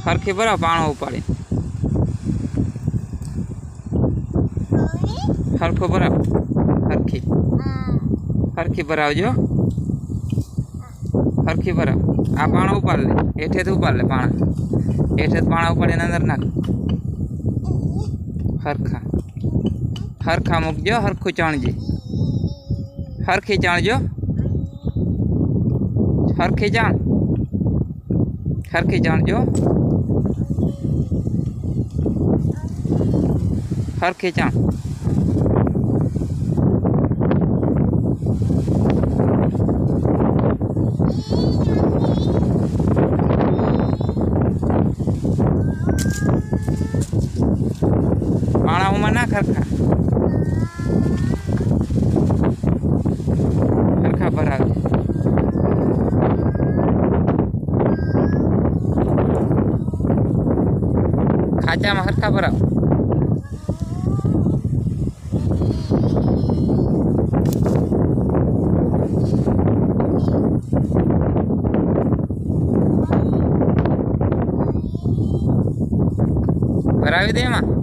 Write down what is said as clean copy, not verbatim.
હરખી ભરાવ પાણો ઉપાડી હરખો ભરાવ હરખી હરખી ભરાવજો હરખી ભરાવ આ પાણો ઉપાડ લે હેઠેથી ઉપાડ લે પાણા હેઠે પાણા ઉપાડીને અંદર નાખ હરખા હરખા મૂકજો હરખું ચણજે હરખી ચણજો હરખી ચણ હરખી ચણજો હરખી ચણ પાણાઓમાં નાખ હરખા હરખા ભરાવે ખાચામાં હરખા ભરાવ ભરાવી દે એમાં